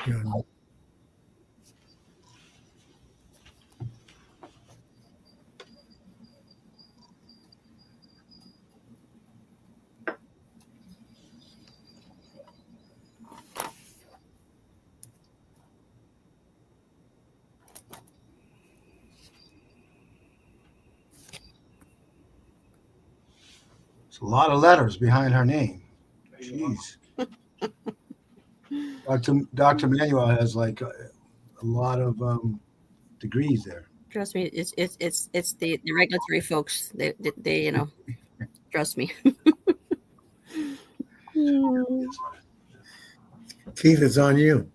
Yeah. It's a lot of letters behind her name. Jeez. Dr. Manuel has like a lot of degrees there. Trust me, it's the regulatory folks. They trust me. Mm. Keith, it's on you.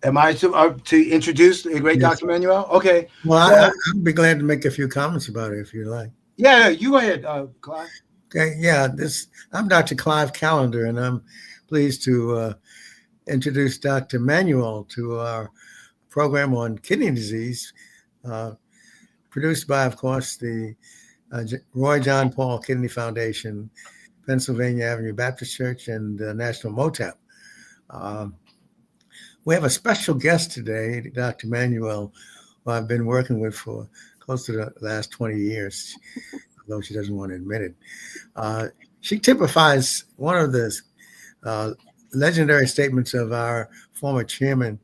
Am I to introduce the great Yes. Dr. Manuel? Okay. Well, So, I'd be glad to make a few comments about it if you like. yeah, you go ahead, Clive. Okay, yeah, this I'm Dr. Clive Callender, and I'm pleased to introduce Dr. Manuel to our program on kidney disease, uh, produced by, of course, the Roy John Paul Kidney Foundation, Pennsylvania Avenue Baptist Church, and National MOTAP. Um, we have a special guest today, Dr. Manuel, who I've been working with for close to the last 20 years, although she doesn't want to admit it. Uh, she typifies one of the uh, legendary statements of our former chairman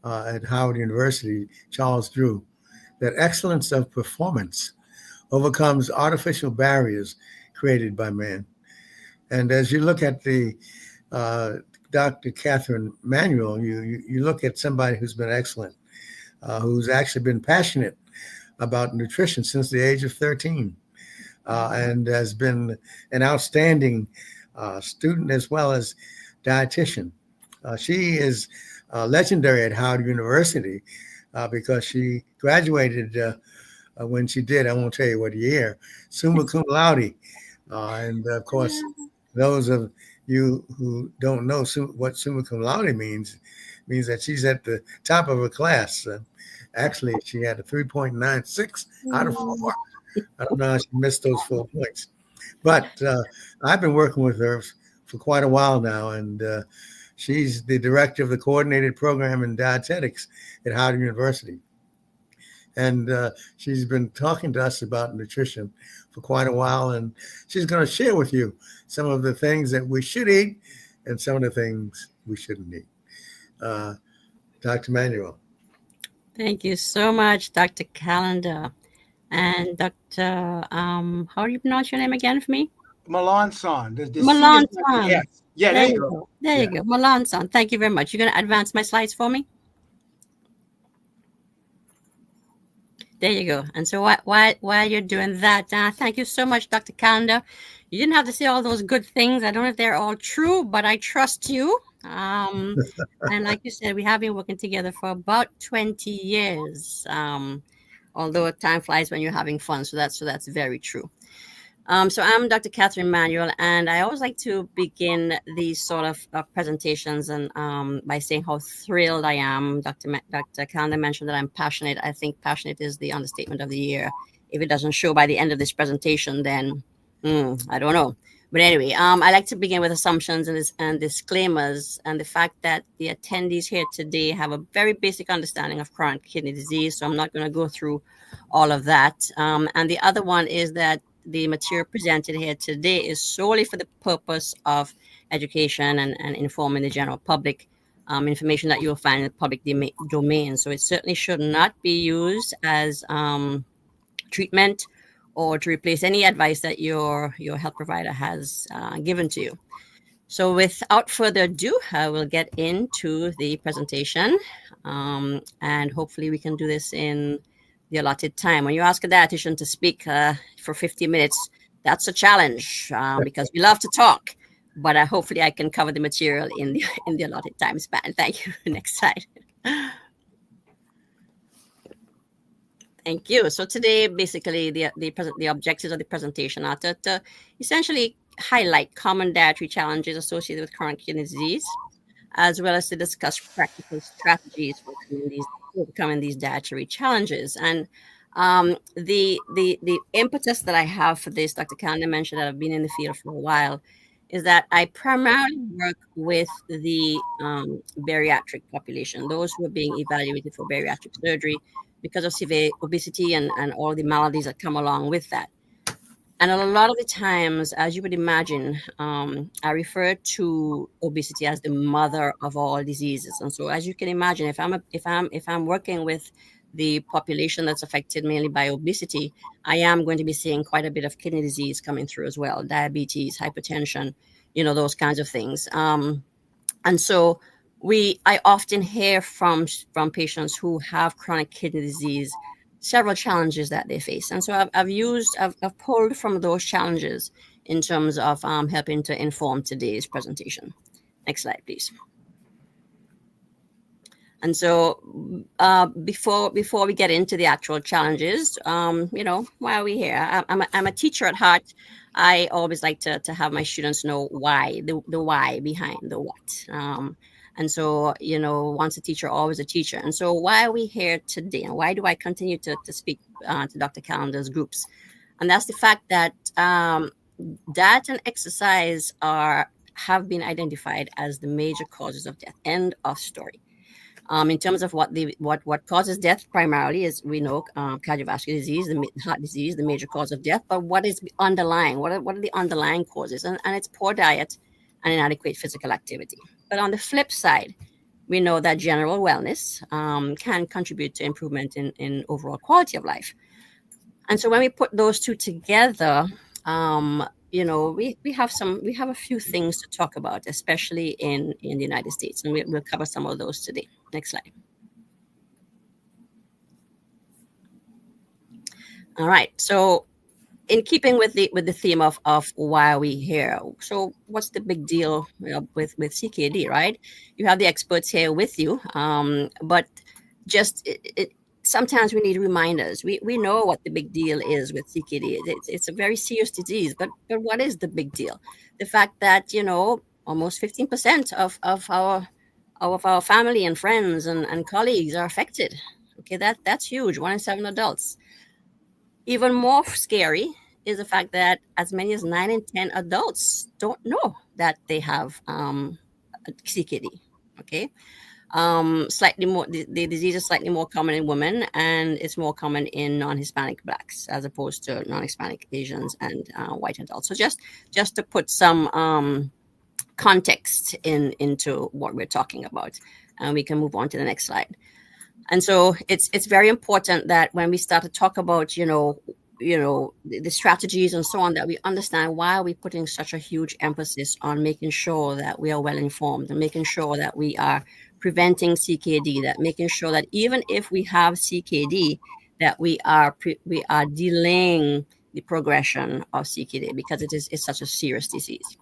at Howard University, Charles Drew, that excellence of performance overcomes artificial barriers created by man. And as you look at the uh, Dr. Catherine Manuel, you look at somebody who's been excellent, who's actually been passionate about nutrition since the age of 13, and has been an outstanding student as well as dietitian. She is legendary at Howard University because she graduated when she did, I won't tell you what year, summa cum laude. And of course, those of you who don't know what summa cum laude means that she's at the top of her class. Actually, she had a 3.96 out of 4. I don't know how she missed those 4 points. But I've been working with her for quite a while now, and she's the director of the coordinated program in dietetics at Howard University. And she's been talking to us about nutrition for quite a while, and she's going to share with you some of the things that we should eat and some of the things we shouldn't eat. Dr. Manuel. Thank you so much, Dr. Calendar. And Dr. How do you pronounce your name again for me? Melanson. The C is not the Melanson. S. Yeah, There there you you go. go. There you Yeah. go. Melanson. Thank you very much. You're going to advance my slides for me? There you go. And so while you're doing that, thank you so much, Dr. Calendar. You didn't have to say all those good things. I don't know if they're all true, but I trust you. And like you said, we have been working together for about 20 years. Although time flies when you're having fun, so that's very true. So I'm Dr. Catherine Manuel, and I always like to begin these sort of presentations and by saying how thrilled I am. Dr. Calendar mentioned that I'm passionate. I think passionate is the understatement of the year. If it doesn't show by the end of this presentation, then I don't know. But anyway, I like to begin with assumptions and disclaimers, and the fact that the attendees here today have a very basic understanding of chronic kidney disease. So I'm not going to go through all of that. And the other one is that the material presented here today is solely for the purpose of education and informing the general public, information that you'll find in the public domain. So it certainly should not be used as treatment or to replace any advice that your health provider has given to you. So without further ado, I will get into the presentation, and hopefully we can do this in the allotted time. When you ask a dietitian to speak for 50 minutes, that's a challenge because we love to talk, but hopefully I can cover the material in the allotted time span. Thank you. Next slide. Thank you. So today, basically, the objectives of the presentation are to essentially highlight common dietary challenges associated with chronic kidney disease, as well as to discuss practical strategies for overcoming these dietary challenges. And the impetus that I have for this, Dr. Calendar mentioned that I've been in the field for a while, is that I primarily work with the bariatric population, those who are being evaluated for bariatric surgery because of severe obesity and all the maladies that come along with that. And a lot of the times, as you would imagine, I refer to obesity as the mother of all diseases. And so, as you can imagine, if I'm working with the population that's affected mainly by obesity, I am going to be seeing quite a bit of kidney disease coming through as well, diabetes, hypertension, those kinds of things. And so, I often hear from patients who have chronic kidney disease several challenges that they face. And so I've pulled from those challenges in terms of helping to inform today's presentation. Next slide, please. And so before we get into the actual challenges, why are we here? I'm a teacher at heart. I always like to have my students know why, the why behind the what. And so, once a teacher, always a teacher. And so why are we here today? And why do I continue to speak to Dr. Calendar's groups? And that's the fact that diet and exercise have been identified as the major causes of death. End of story. In terms of what causes death, primarily, is we know cardiovascular disease, the heart disease, the major cause of death. But what is underlying? What are the underlying causes? And it's poor diet and inadequate physical activity. But on the flip side, we know that general wellness can contribute to improvement in overall quality of life. And so when we put those two together, we have a few things to talk about, especially in the United States, and we'll cover some of those today. Next slide. All right. So, in keeping with the theme of why are we here, so what's the big deal with CKD, right? You have the experts here with you, but just sometimes we need reminders. We know what the big deal is with CKD. It's a very serious disease, but what is the big deal? The fact that almost 15% of our family and friends and colleagues are affected. Okay, that's huge. 1 in 7 adults. Even more scary is the fact that as many as 9 in 10 adults don't know that they have CKD. Okay. Slightly more, the disease is slightly more common in women, and it's more common in non-Hispanic Blacks as opposed to non-Hispanic Asians and white adults. So just to put some context into what we're talking about, and we can move on to the next slide. And so it's very important that when we start to talk about the strategies and so on, that we understand why are we putting such a huge emphasis on making sure that we are well informed and making sure that we are preventing CKD, that making sure that even if we have CKD, that we are delaying the progression of CKD, because it's such a serious disease.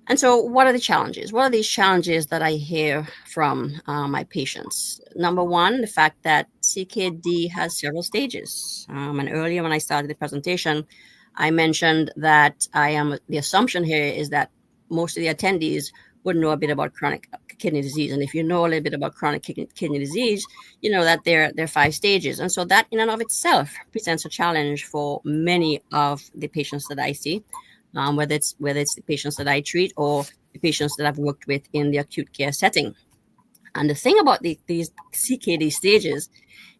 And so what are the challenges? What are these challenges that I hear from my patients? Number one, the fact that CKD has several stages. And earlier when I started the presentation, I mentioned that the assumption here is that most of the attendees would know a bit about chronic kidney disease. And if you know a little bit about chronic kidney disease, you know that there are 5 stages. And so that in and of itself presents a challenge for many of the patients that I see. Whether it's the patients that I treat or the patients that I've worked with in the acute care setting. And the thing about these CKD stages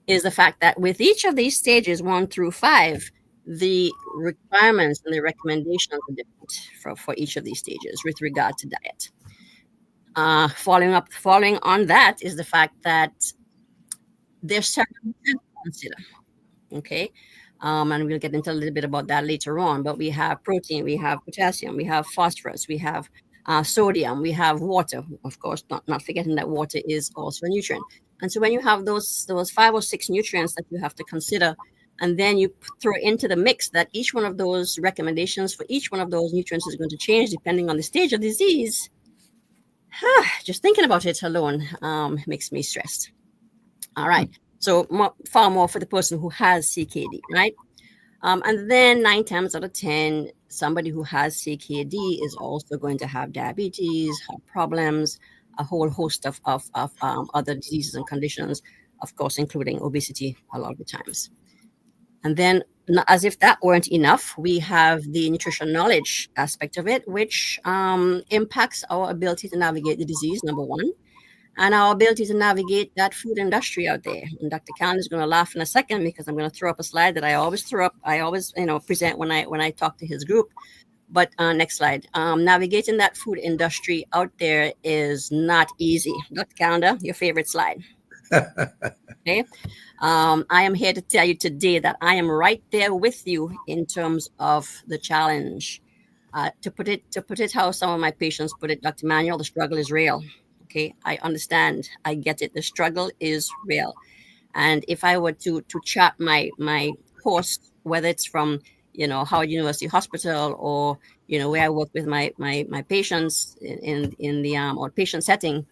is the fact that with each of these stages, 1 through 5, the requirements and the recommendations are different for each of these stages with regard to diet. Following on that is the fact that there's several things to consider. Okay. And we'll get into a little bit about that later on. But we have protein, we have potassium, we have phosphorus, we have sodium, we have water. Of course, not forgetting that water is also a nutrient. And so when you have those 5 or 6 nutrients that you have to consider, and then you throw into the mix that each one of those recommendations for each one of those nutrients is going to change depending on the stage of disease, just thinking about it alone makes me stressed. All right. So far more for the person who has CKD, right? And then 9 times out of 10, somebody who has CKD is also going to have diabetes, heart problems, a whole host of other diseases and conditions, of course, including obesity a lot of the times. And then, as if that weren't enough, we have the nutrition knowledge aspect of it, which impacts our ability to navigate the disease, number one, and our ability to navigate that food industry out there. And Dr. Khan is going to laugh in a second because I'm going to throw up a slide that I always throw up. I always, present when I talk to his group. But next slide. Navigating that food industry out there is not easy. Dr. Calendar, your favorite slide. Okay. I am here to tell you today that I am right there with you in terms of the challenge. To put it how some of my patients put it, Dr. Manuel, the struggle is real. Okay, I understand. I get it. The struggle is real. And if I were to chart my course, whether it's from Howard University Hospital or where I work with my patients in the outpatient setting,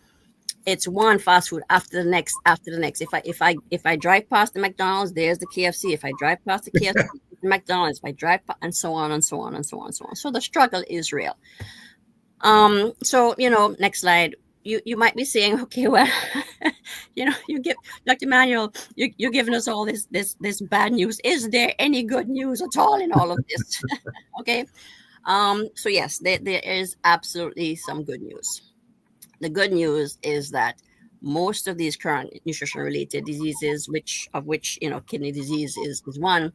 it's one fast food after the next. If I drive past the McDonald's, there's the KFC. If I drive past the KFC, the McDonald's. If I drive and so on and so on and so on and so on. So the struggle is real. So next slide. You might be saying, okay, well, you give Dr. Manuel, you're giving us all this bad news. Is there any good news at all in all of this? Okay. So yes, there is absolutely some good news. The good news is that most of these current nutrition-related diseases, which kidney disease is one,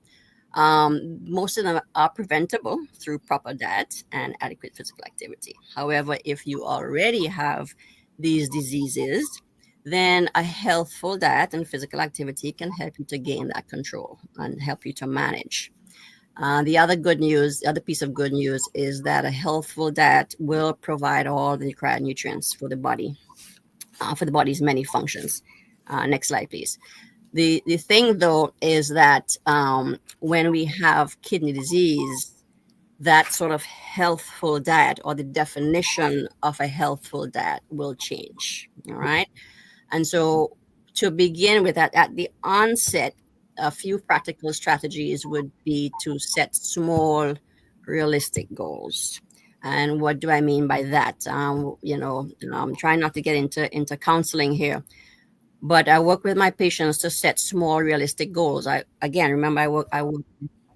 most of them are preventable through proper diet and adequate physical activity. However, if you already have these diseases, then a healthful diet and physical activity can help you to gain that control and help you to manage. The other piece of good news is that a healthful diet will provide all the required nutrients for the body, for the body's many functions. Next slide, please. The thing, though, is that when we have kidney disease, that sort of healthful diet or the definition of a healthful diet will change. All right. And so to begin with that, at the onset, a few practical strategies would be to set small, realistic goals. And what do I mean by that? I'm trying not to get into counseling here, but I work with my patients to set small, realistic goals. I work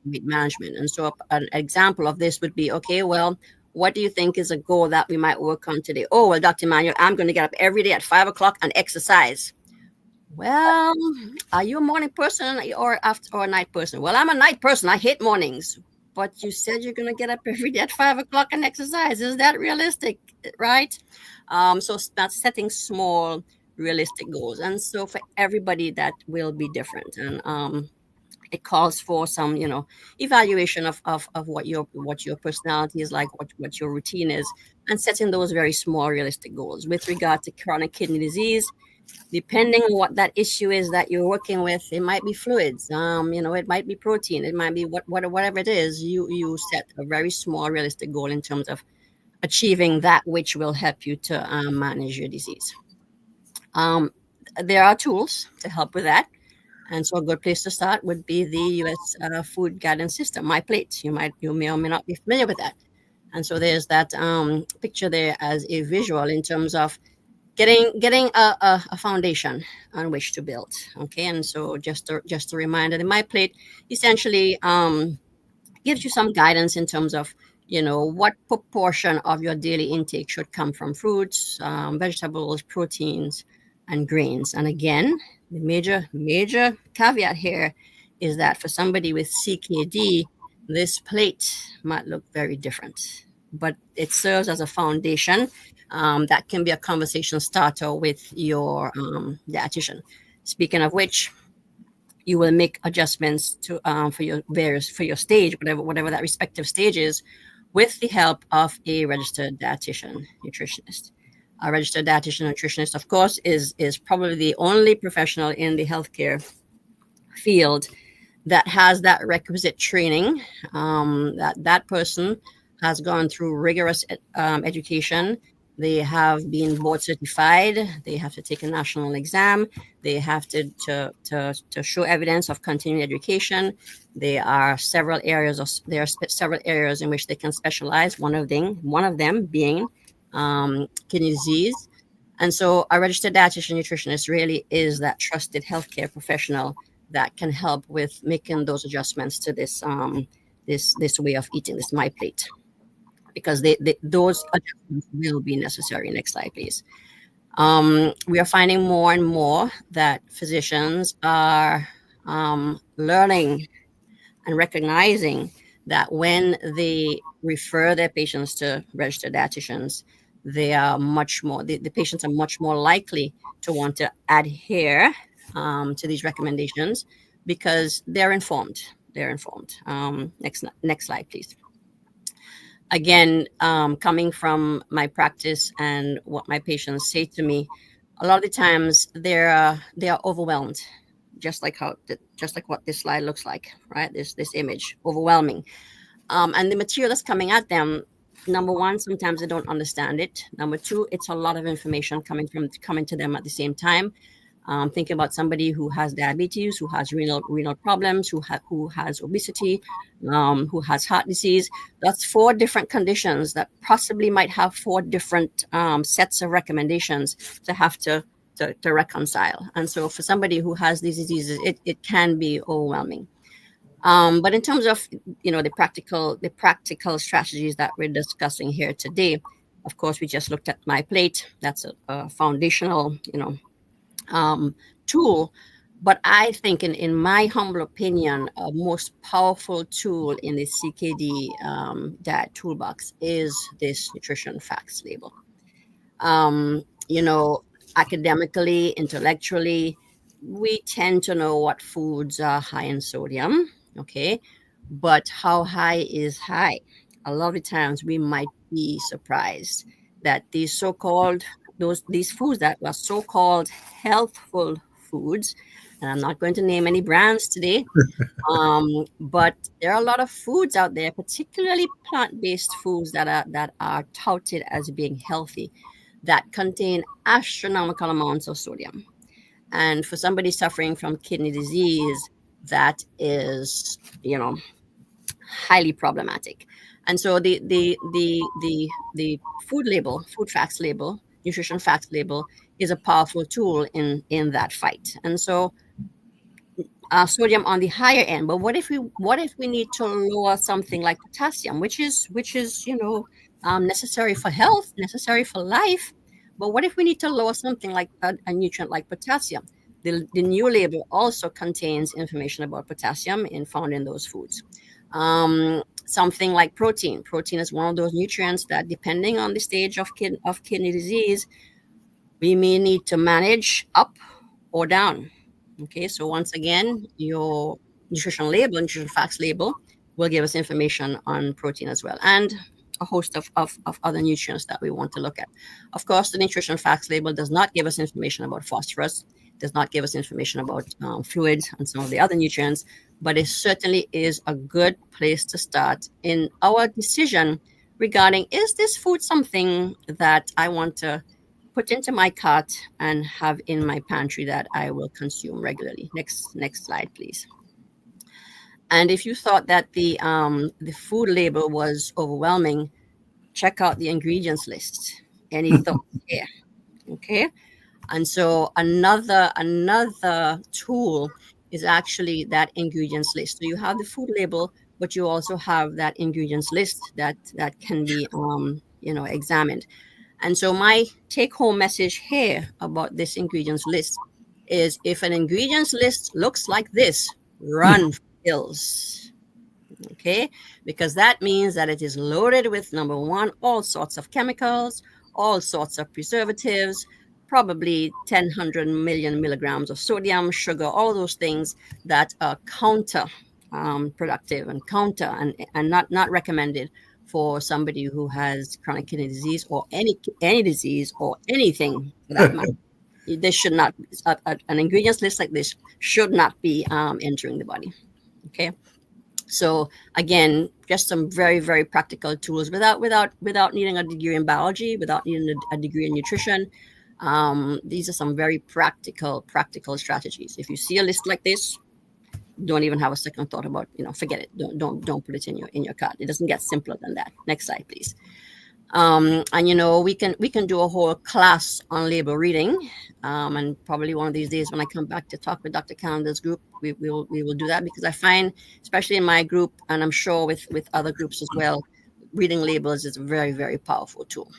weight management. And so an example of this would be, okay, well, what do you think is a goal that we might work on today? Oh, well, Dr. Manuel, I'm going to get up every day at 5 o'clock and exercise. Well, are you a morning person or a night person? Well, I'm a night person. I hate mornings. But you said you're going to get up every day at 5 o'clock and exercise. Is that realistic? Right? So that's setting small, realistic goals. And so for everybody, that will be different. And it calls for some, evaluation of what your personality is like, what your routine is, and setting those very small, realistic goals. With regard to chronic kidney disease, depending on what that issue is that you're working with, it might be fluids, it might be protein, it might be whatever it is. You set a very small, realistic goal in terms of achieving that which will help you to manage your disease. There are tools to help with that. And so a good place to start would be the U.S. Food Guidance System, MyPlate. You may or may not be familiar with that. And so there's that picture there as a visual in terms of getting a foundation on which to build. Okay, and so just a reminder, the MyPlate essentially gives you some guidance in terms of what proportion of your daily intake should come from fruits, vegetables, proteins, and grains. And again, the major caveat here is that for somebody with CKD, this plate might look very different, but it serves as a foundation that can be a conversation starter with your dietitian. Speaking of which, you will make adjustments to for your stage, whatever that respective stage is, with the help of a registered dietitian nutritionist. A registered dietitian nutritionist, of course, is probably the only professional in the healthcare field that has that requisite training. That person has gone through rigorous education. They have been board certified. They have to take a national exam. They have to show evidence of continuing education. There are several areas in which they can specialize. One of them being kidney disease. And so a registered dietitian nutritionist really is that trusted healthcare professional that can help with making those adjustments to this this way of eating, this My Plate, because those adjustments will be necessary. Next slide, please. We are finding more and more that physicians are learning and recognizing that when they refer their patients to registered dietitians, they are much more, the patients are much more likely to want to adhere to these recommendations because they're informed. They're informed. Next slide, please. Again, coming from my practice and what my patients say to me, a lot of the times they are overwhelmed, just like what this slide looks like, right? This image, overwhelming, and the material that's coming at them. Number one, sometimes they don't understand it. Number two, it's a lot of information coming to them at the same time. Thinking about somebody who has diabetes, who has renal problems, who has obesity, who has heart disease. That's 4 different conditions that possibly might have 4 different sets of recommendations to have to reconcile. And so for somebody who has these diseases, it can be overwhelming. But in terms of the practical strategies that we're discussing here today, of course, we just looked at My Plate. That's a foundational tool. But I think, in my humble opinion, a most powerful tool in the CKD diet toolbox is this nutrition facts label. Academically, intellectually, we tend to know what foods are high in sodium, okay? But how high is high? A lot of the times we might be surprised that these foods that were so-called healthful foods, and I'm not going to name any brands today, but there are a lot of foods out there, particularly plant-based foods that are touted as being healthy, that contain astronomical amounts of sodium. And for somebody suffering from kidney disease, that is, highly problematic. And so the food facts label, nutrition facts label, is a powerful tool in that fight. And so sodium on the higher end. But what if we need to lower something like potassium, which is necessary for health, necessary for life? But what if we need to lower something like a nutrient like potassium? The new label also contains information about potassium found in those foods. Something like protein. Protein is one of those nutrients that, depending on the stage of kidney disease, we may need to manage up or down. Okay, so once again, your nutrition facts label will give us information on protein as well, and a host of other nutrients that we want to look at. Of course, the nutrition facts label does not give us information about phosphorus, does not give us information about fluids and some of the other nutrients, but it certainly is a good place to start in our decision regarding, is this food something that I want to put into my cart and have in my pantry that I will consume regularly? Next slide, please. And if you thought that the food label was overwhelming, check out the ingredients list. Any thoughts here? Okay. And so another tool is actually that ingredients list. So you have the food label, but you also have that ingredients list that can be examined. And so my take-home message here about this ingredients list is, if an ingredients list looks like this, run for hills. Okay, because that means that it is loaded with, number one, all sorts of chemicals, all sorts of preservatives, probably 100 million milligrams of sodium, sugar, all those things that are counter productive and and not recommended for somebody who has chronic kidney disease, or any disease, or anything for that matter. This should not, an ingredients list like this should not be entering the body. Okay. So again, just some very, very practical tools without needing a degree in biology, without needing a degree in nutrition. These are some very practical strategies. If you see a list like this, don't even have a second thought about, forget it. Don't put it in your cart. It doesn't get simpler than that. Next slide, please. And we can do a whole class on label reading, and probably one of these days when I come back to talk with Dr. Calendar's group, we will do that, because I find, especially in my group, and I'm sure with other groups as well, reading labels is a very, very powerful tool.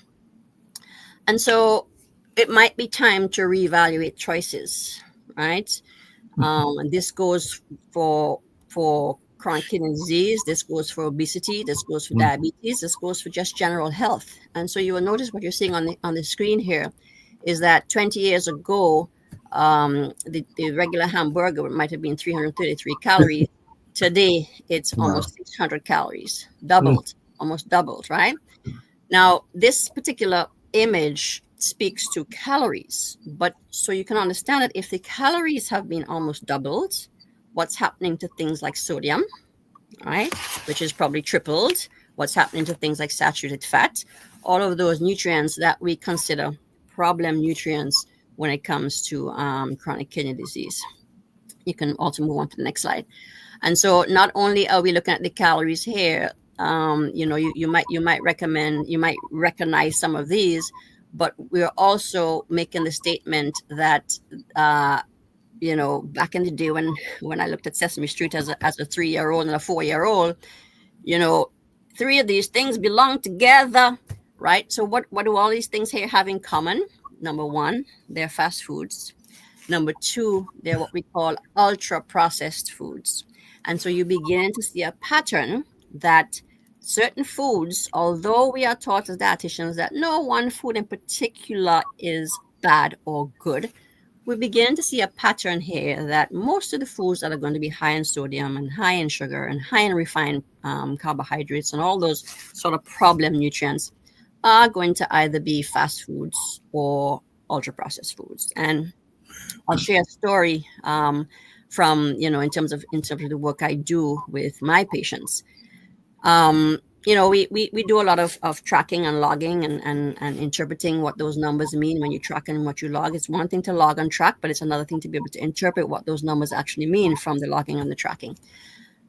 And so it might be time to reevaluate choices, right? And this goes for chronic kidney disease, this goes for obesity, this goes for diabetes, this goes for just general health. And so you will notice what you're seeing on the screen here is that 20 years ago, the regular hamburger might have been 333 calories. Today, it's almost 600 calories, almost doubled, right? Now, this particular image speaks to calories, but so you can understand that if the calories have been almost doubled, what's happening to things like sodium, right, which is probably tripled, what's happening to things like saturated fat, all of those nutrients that we consider problem nutrients when it comes to chronic kidney disease. You can also move on to the next slide. And so not only are we looking at the calories here, you might recognize some of these, but we're also making the statement that back in the day when I looked at Sesame Street as a 3-year-old and a 4-year-old, three of these things belong together, right? So what do all these things here have in common? Number one, they're fast foods. Number two, they're what we call ultra processed foods. And so you begin to see a pattern that certain foods, although we are taught as dietitians that no one food in particular is bad or good, we begin to see a pattern here that most of the foods that are going to be high in sodium and high in sugar and high in refined carbohydrates and all those sort of problem nutrients are going to either be fast foods or ultra processed foods. And I'll share a story from, in terms of the work I do with my patients. We do a lot of tracking and logging and interpreting what those numbers mean when you track and what you log. It's one thing to log and track, but it's another thing to be able to interpret what those numbers actually mean from the logging and the tracking.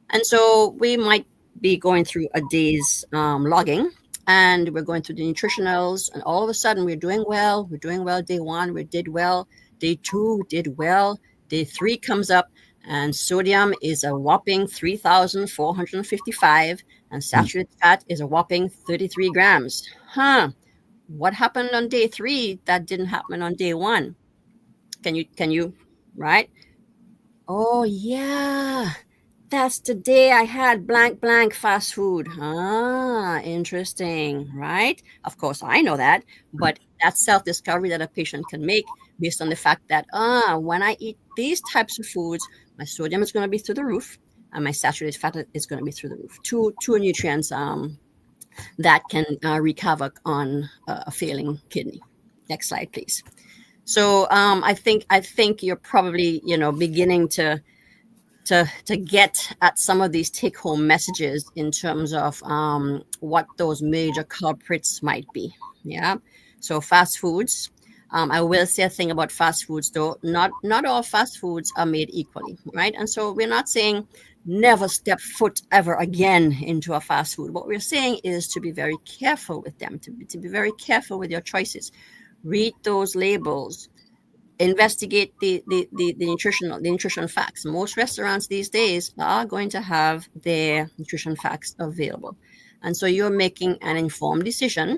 And so we might be going through a day's logging, and we're going through the nutritionals, and all of a sudden we're doing well. We're doing well. Day 1, we did well. Day 2, did well. Day 3 comes up, and sodium is a whopping 3,455, and saturated fat is a whopping 33 grams. What happened on day 3 that didn't happen on day 1? Can you, right? Oh, yeah. That's the day I had blank fast food. Interesting, right? Of course, I know that, but that's self-discovery that a patient can make based on the fact that, when I eat these types of foods, my sodium is going to be through the roof and my saturated fat is going to be through the roof. Two nutrients that can wreak havoc on a failing kidney. Next slide, please. So I think you're probably, beginning to get at some of these take-home messages in terms of what those major culprits might be. Yeah. So fast foods. I will say a thing about fast foods, though. Not all fast foods are made equally, right? And so we're not saying never step foot ever again into a fast food. What we're saying is to be very careful with them, to be very careful with your choices. Read those labels. Investigate the nutrition facts. Most restaurants these days are going to have their nutrition facts available. And so you're making an informed decision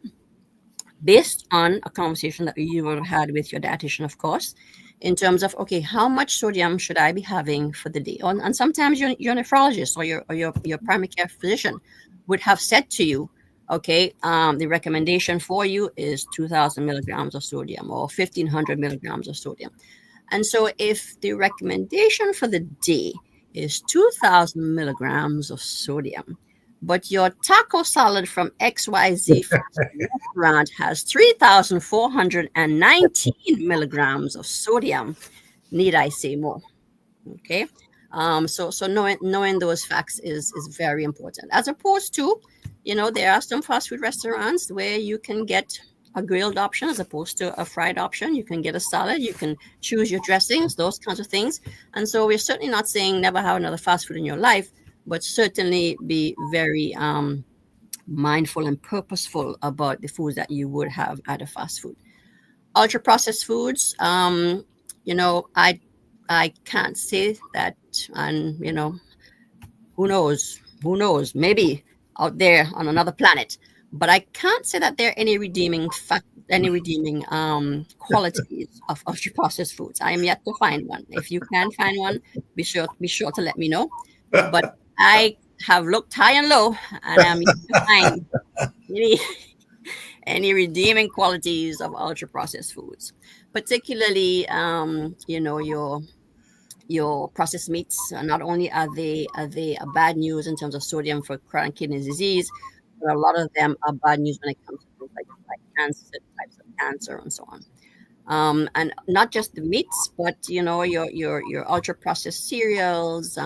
based on a conversation that you would have had with your dietitian, of course, in terms of, okay, how much sodium should I be having for the day? And sometimes your nephrologist or your primary care physician would have said to you, okay, the recommendation for you is 2,000 milligrams of sodium or 1,500 milligrams of sodium. And so if the recommendation for the day is 2,000 milligrams of sodium, but your taco salad from XYZ restaurant has 3,419 milligrams of sodium, need I say more? Okay. So knowing those facts is very important, as opposed to, there are some fast food restaurants where you can get a grilled option as opposed to a fried option. You can get a salad, you can choose your dressings, those kinds of things. And so we're certainly not saying never have another fast food in your life, but certainly be very mindful and purposeful about the foods that you would have at a fast food. Ultra processed foods, I can't say that, and who knows, maybe out there on another planet, but I can't say that there are any redeeming qualities of ultra processed foods. I am yet to find one. If you can find one, be sure to let me know. But I have looked high and low, and I'm yet to find any any redeeming qualities of ultra processed foods, particularly your processed meats. Not only are they a bad news in terms of sodium for chronic kidney disease, but a lot of them are bad news when it comes to things like cancer, types of cancer, and so on. And not just the meats, but your ultra processed cereals.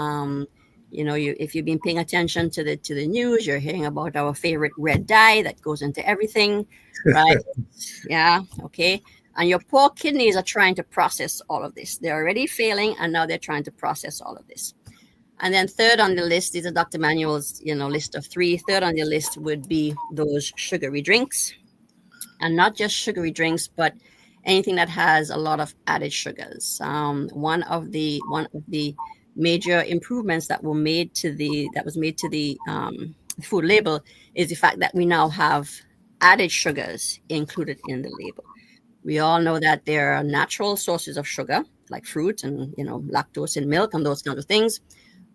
If you've been paying attention to the news, you're hearing about our favorite red dye that goes into everything, right? Yeah, okay. And your poor kidneys are trying to process all of this. They're already failing, and now they're trying to process all of this. And then third on the list, these are Dr. Manuel's, list of three. Third on the list would be those sugary drinks, and not just sugary drinks, but anything that has a lot of added sugars. One of the major improvements that was made to the food label is the fact that we now have added sugars included in the label. We all know that there are natural sources of sugar, like fruit and lactose in milk and those kinds of things.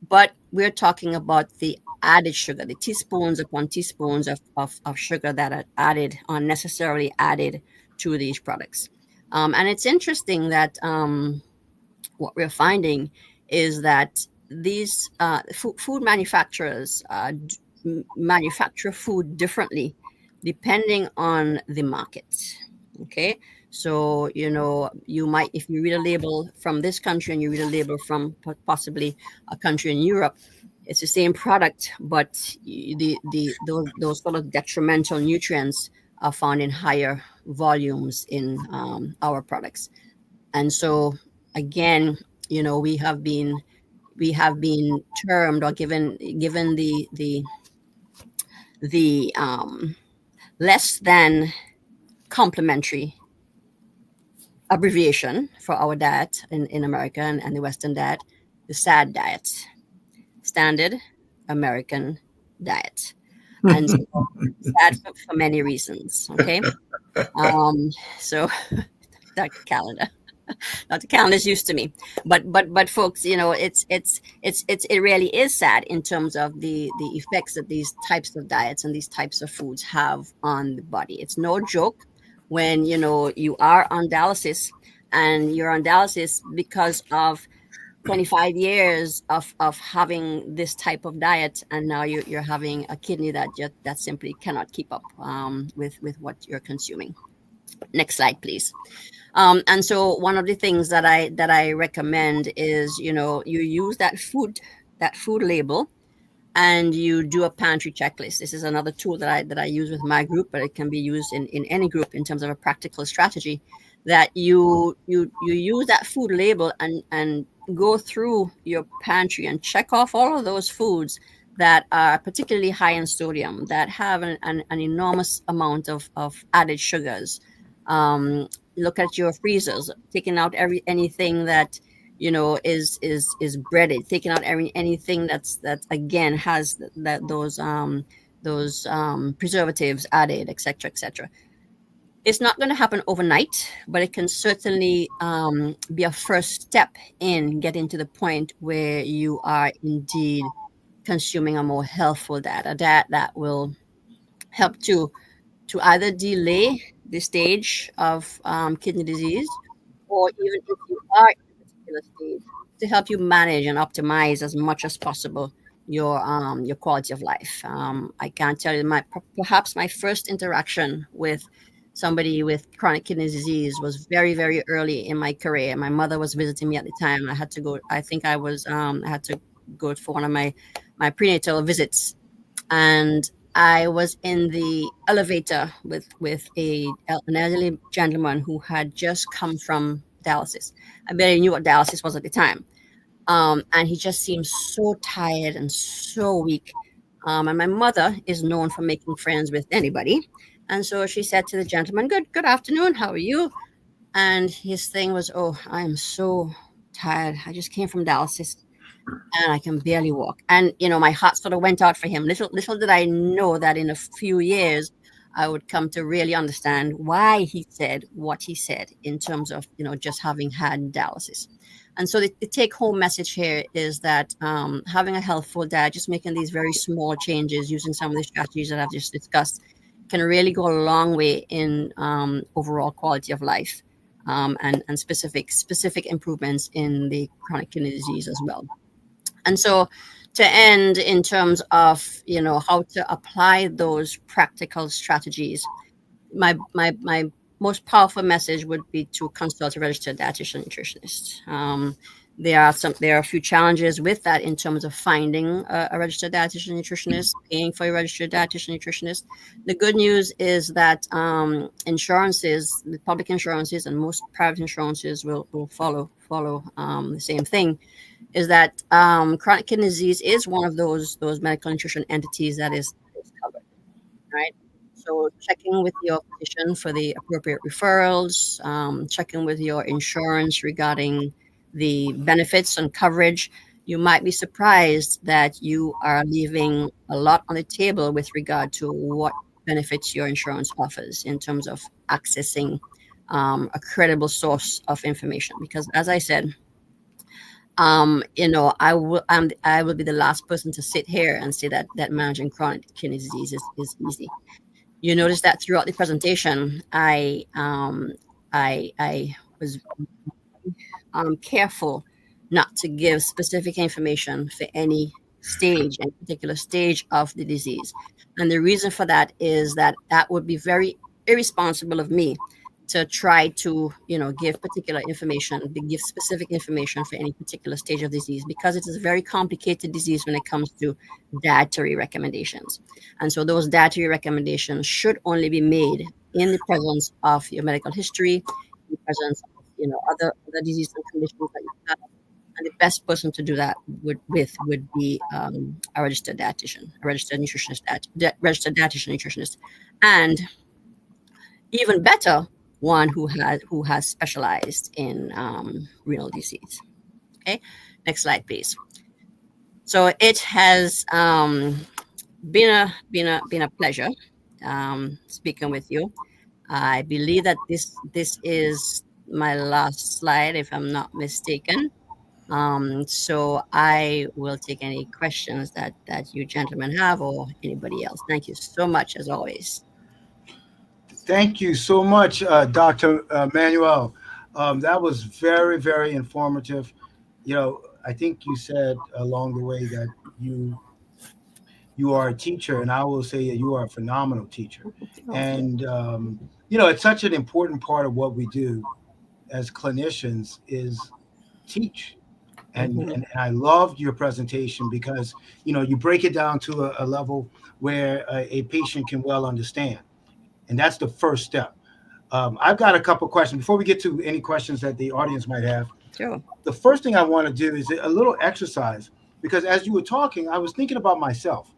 But we're talking about the added sugar, the teaspoons upon teaspoons of sugar that are unnecessarily added to these products. And it's interesting that what we're finding is that these food manufacturers manufacture food differently depending on the market. Okay. So, you might, if you read a label from this country and you read a label from possibly a country in Europe, it's the same product, but those sort of detrimental nutrients are found in higher volumes in our products. And so, again, we have been termed or given the less than complimentary abbreviation for our diet in America and the Western diet, the SAD diet, Standard American Diet. And so sad for many reasons. Okay. So Dr. Calendar's used to me, but folks, it really is sad in terms of the effects that these types of diets and these types of foods have on the body. It's no joke when you are on dialysis, and you're on dialysis because of 25 years of having this type of diet, and now you're having a kidney that simply cannot keep up with what you're consuming. Next slide, please. And so one of the things that I recommend is you use that food label, and you do a pantry checklist. This is another tool that I use with my group, but it can be used in any group in terms of a practical strategy. That you use that food label and go through your pantry and check off all of those foods that are particularly high in sodium, that have an enormous amount of added sugars. Look at your freezers, taking out anything that is breaded, taking out anything that again has those preservatives added, etc., etc. It's not going to happen overnight, but it can certainly be a first step in getting to the point where you are indeed consuming a more healthful diet, a diet that will help to either delay the stage of kidney disease, or even if you are in a particular stage, to help you manage and optimize as much as possible your quality of life. I can't tell you, perhaps my first interaction with somebody with chronic kidney disease was very, very early in my career. My mother was visiting me at the time. I had to go. I think I had to go for one of my prenatal visits, and I was in the elevator with an elderly gentleman who had just come from dialysis. I barely knew what dialysis was at the time. And he just seemed so tired and so weak. And my mother is known for making friends with anybody. And so she said to the gentleman, good afternoon, how are you? And his thing was, oh, I am so tired. I just came from dialysis and I can barely walk. And my heart sort of went out for him. Little did I know that in a few years I would come to really understand why he said what he said in terms of just having had dialysis. And so the take home message here is that having a healthful diet, just making these very small changes, using some of the strategies that I've just discussed, can really go a long way in overall quality of life, and specific improvements in the chronic kidney disease as well. And so to end in terms of, how to apply those practical strategies, my most powerful message would be to consult a registered dietitian nutritionist. There are a few challenges with that in terms of finding a registered dietitian nutritionist, paying for a registered dietitian nutritionist. The good news is that insurances, the public insurances and most private insurances will follow the same thing. Is that chronic kidney disease is one of those medical nutrition entities that is covered, right? So checking with your physician for the appropriate referrals, checking with your insurance regarding the benefits and coverage. You might be surprised that you are leaving a lot on the table with regard to what benefits your insurance offers in terms of accessing a credible source of information. Because as I said, I will be the last person to sit here and say that managing chronic kidney disease is easy. You notice that throughout the presentation, I was careful not to give specific information for any particular stage of the disease. And the reason for that is that would be very irresponsible of me to try to, give specific information for any particular stage of disease, because it is a very complicated disease when it comes to dietary recommendations. And so those dietary recommendations should only be made in the presence of your medical history, in the presence of, other diseases and conditions that you have. And the best person to do that would be a registered dietitian, a registered dietitian nutritionist, and even better, one who has specialized in renal disease. Okay, next slide, please. So it has been a pleasure speaking with you. I believe that this is my last slide, if I'm not mistaken. So I will take any questions that you gentlemen have, or anybody else. Thank you so much, as always. Thank you so much, Dr. Manuel. That was very, very informative. I think you said along the way that you are a teacher, and I will say that you are a phenomenal teacher. And it's such an important part of what we do as clinicians is teach. And I loved your presentation because you break it down to a level where a patient can well understand. And that's the first step. I've got a couple questions before we get to any questions that the audience might have. Sure. The first thing I want to do is a little exercise, because as you were talking, I was thinking about myself.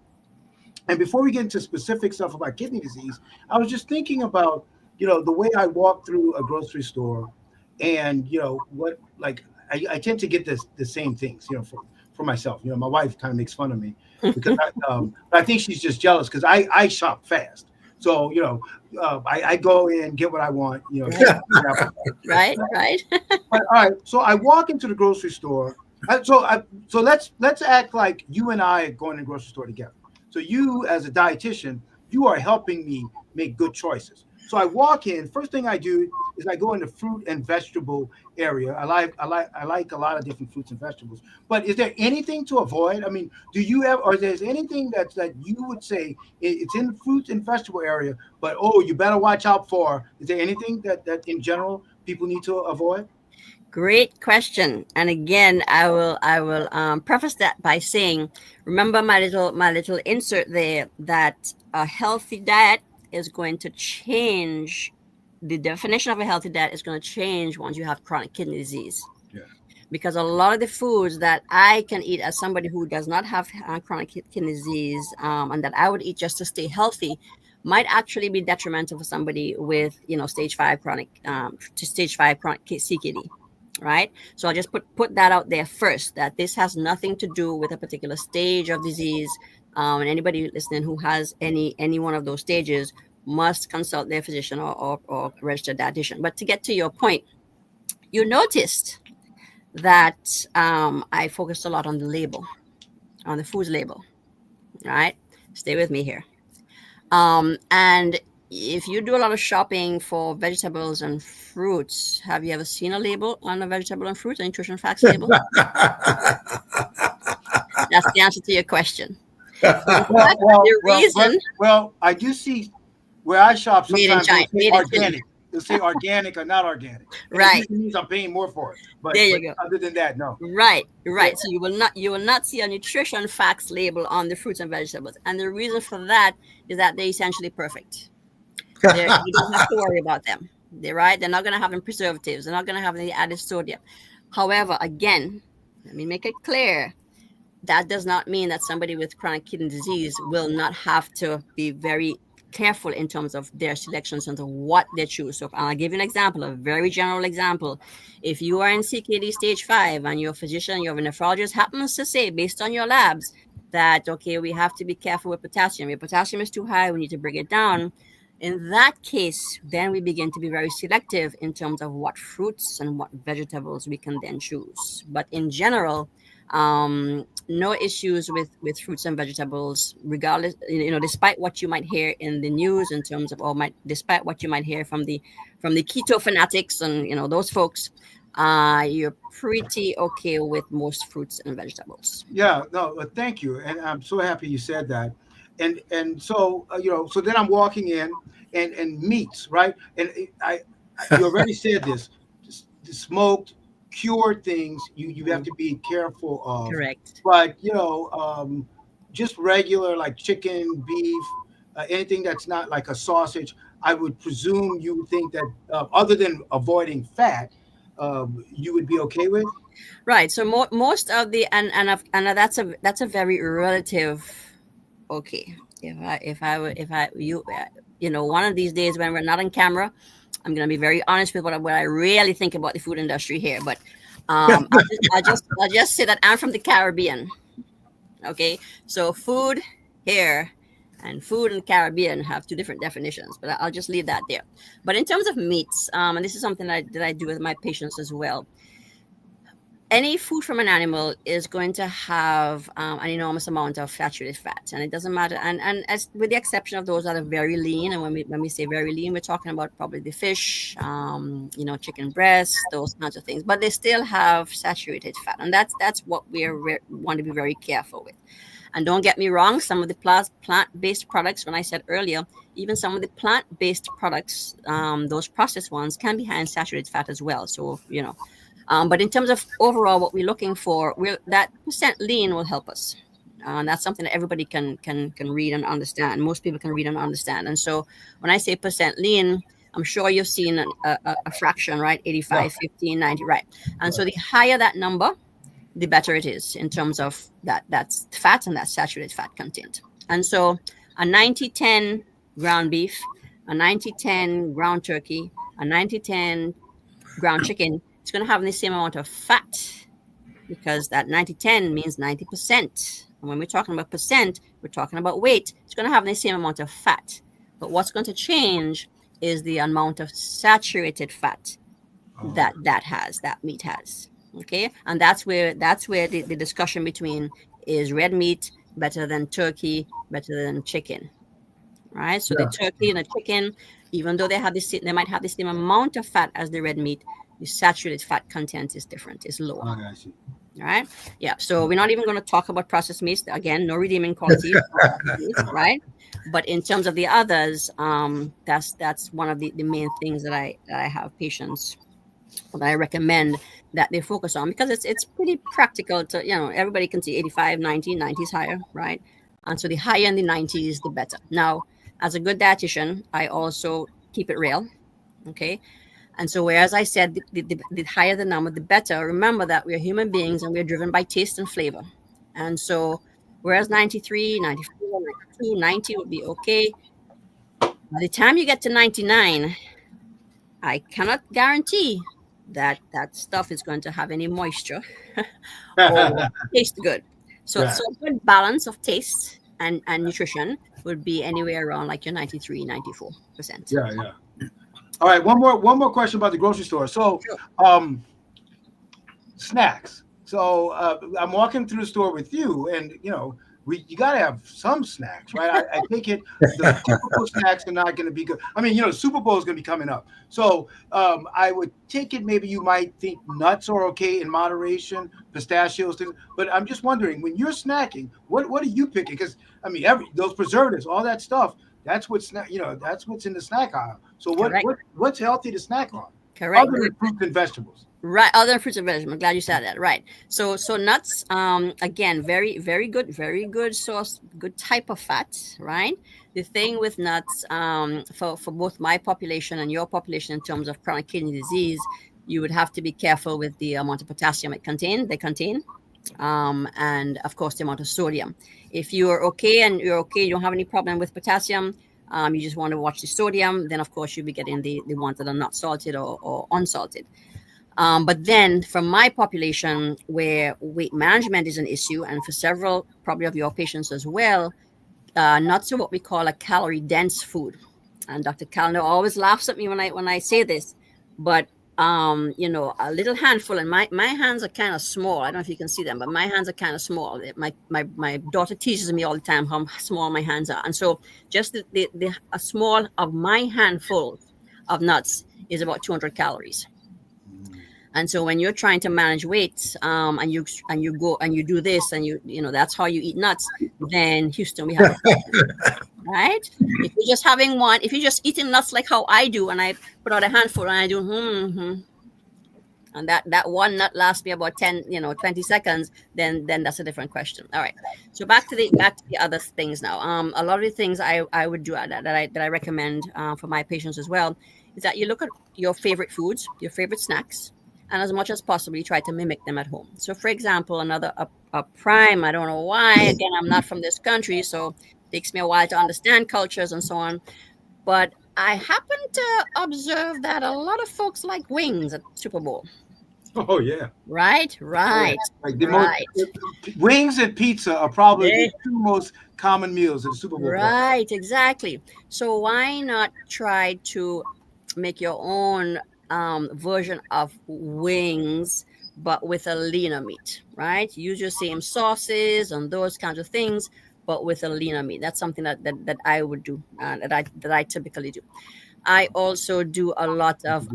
And before we get into specific stuff about kidney disease, I was just thinking about, the way I walk through a grocery store, and I tend to get the same things, for myself. My wife kind of makes fun of me because I think she's just jealous because I shop fast. So, I go in, get what I want, Right. But, all right. So I walk into the grocery store. So let's act like you and I are going to the grocery store together. So you, as a dietitian, you are helping me make good choices. So I walk in. First thing I do is I go in the fruit and vegetable area. I like a lot of different fruits and vegetables. But is there anything to avoid? I mean, do you have, or there's anything that you would say it's in the fruits and vegetable area, but you better watch out for? Is there anything that in general people need to avoid? Great question. And again, I will preface that by saying, remember my little insert there, that a healthy diet is going to change. The definition of a healthy diet is going to change once you have chronic kidney disease. Yeah. because a lot of the foods that I can eat as somebody who does not have chronic kidney disease, and that I would eat just to stay healthy, might actually be detrimental for somebody with, stage 5 chronic CKD, right? So I'll just put that out there first, that this has nothing to do with a particular stage of disease. And anybody listening who has any one of those stages must consult their physician or registered dietitian. But to get to your point, you noticed that I focused a lot on the label, on the food's label, right? Stay with me here. And if you do a lot of shopping for vegetables and fruits, have you ever seen a label on a vegetable and fruit, a nutrition facts label? That's the answer to your question. Well, I do see where I shop Made in sometimes China, it'll say organic. It'll say organic or not organic. And Right. It means I'm paying more for it. But, There you go. Other than that, no. Right. So you will not see a nutrition facts label on the fruits and vegetables. And the reason for that is that they're essentially perfect. You don't have to worry about them. They're not going to have any preservatives. They're not going to have any added sodium. However, again, let me make it clear. That does not mean that somebody with chronic kidney disease will not have to be very careful in terms of their selections and what they choose. So I'll give you an example, a very general example. If you are in CKD stage 5 and your physician, your nephrologist happens to say, based on your labs, that, okay, we have to be careful with potassium. Your potassium is too high, we need to bring it down. In that case, then we begin to be very selective in terms of what fruits and what vegetables we can then choose. But in general, no issues with fruits and vegetables, regardless, despite what you might hear in the news in terms of, despite what you might hear from the keto fanatics and, those folks, you're pretty okay with most fruits and vegetables. Yeah, no, thank you. And I'm so happy you said that. And so, so then I'm walking in and meats, right? And you already said this, the smoked, cured things you have to be careful of. Correct. But just regular like chicken, beef, anything that's not like a sausage, I would presume you would think that other than avoiding fat, you would be okay with. Right. So most of the and that's a very relative. Okay. If I one of these days when we're not on camera, I'm going to be very honest with what I really think about the food industry here. But I'll just say that I'm from the Caribbean. Okay. So food here and food in the Caribbean have two different definitions, but I'll just leave that there. But in terms of meats, and this is something that I do with my patients as well, any food from an animal is going to have an enormous amount of saturated fat, and it doesn't matter. And as with the exception of those that are very lean, and when we say very lean, we're talking about probably the fish, chicken breasts, those kinds of things. But they still have saturated fat, and that's what we want to be very careful with. And don't get me wrong, some of the plant-based products, when I said earlier, even some of the plant-based products, those processed ones, can be high in saturated fat as well. So but in terms of overall what we're looking for, that percent lean will help us. And that's something that everybody can read and understand. Most people can read and understand. And so when I say percent lean, I'm sure you've seen a fraction, right? 85, 15, 90, right? And so the higher that number, the better it is in terms of that's fat and that saturated fat content. And so a 90-10 ground beef, a 90-10 ground turkey, a 90-10 ground chicken, it's going to have the same amount of fat, because that 90-10 means 90%. And when we're talking about percent, we're talking about weight. It's going to have the same amount of fat. But what's going to change is the amount of saturated fat that meat has. Okay, and that's where the discussion between is red meat better than turkey, better than chicken, right? So the turkey and the chicken, even though they might have the same amount of fat as the red meat, the saturated fat content is different, is lower. Oh, I see. All right. Yeah. So we're not even going to talk about processed meats. Again, no redeeming quality, right? But in terms of the others, that's one of the main things that I have patients that I recommend that they focus on, because it's pretty practical to, everybody can see 85, 90, 90s higher, right? And so the higher in the 90s, the better. Now, as a good dietitian, I also keep it real. Okay. And so, whereas I said the higher the number, the better, remember that we're human beings and we're driven by taste and flavor. And so, whereas 93, 94, 92, 90 would be okay, by the time you get to 99, I cannot guarantee that that stuff is going to have any moisture or taste good. So, Right. so a good balance of taste and nutrition would be anywhere around like your 93, 94%. Yeah, yeah. All right, one more question about the grocery store. So, snacks. So I'm walking through the store with you, and you got to have some snacks, right? I think the typical snacks are not going to be good. I mean, the Super Bowl is going to be coming up, so I would take it. Maybe you might think nuts are okay in moderation, pistachios, things. But I'm just wondering, when you're snacking, what are you picking? Because I mean, those preservatives, all that stuff. That's what's that's what's in the snack aisle. So what's healthy to snack on? Correct. Other than fruits and vegetables. Right, other fruits and vegetables. I'm glad you said that. Right. So nuts, again, very, very good source, good type of fat, right? The thing with nuts, for both my population and your population in terms of chronic kidney disease, you would have to be careful with the amount of potassium they contain. And of course the amount of sodium. If you're okay, you don't have any problem with potassium, you just want to watch the sodium, then of course you'll be getting the ones that are not salted or unsalted. But then from my population where weight management is an issue, and for several probably of your patients as well, nuts are what we call a calorie dense food. And Dr. Callender always laughs at me when I say this, but a little handful, and my hands are kind of small. I don't know if you can see them, but my hands are kind of small. My daughter teaches me all the time how small my hands are. And so just a small of my handful of nuts is about 200 calories. And so when you're trying to manage weight, and you go and you do this, and that's how you eat nuts, then Houston, we have a problem, right? If you're just having one, if you're just eating nuts like how I do, and I put out a handful and I do, and that one nut lasts me about 20 seconds, then that's a different question. All right. So back to the other things now. A lot of the things I would do that I recommend for my patients as well is that you look at your favorite foods, your favorite snacks, and as much as possible, you try to mimic them at home. So, for example, a prime, I don't know why, again, I'm not from this country, so it takes me a while to understand cultures and so on. But I happen to observe that a lot of folks like wings at Super Bowl. Oh, yeah. Right. Like wings and pizza are probably the two most common meals at the Super Bowl. Right, exactly. So why not try to make your own version of wings, but with a leaner meat, right? Use your same sauces and those kinds of things, but with a leaner meat. That's something that I would do, that I typically do. I also do a lot of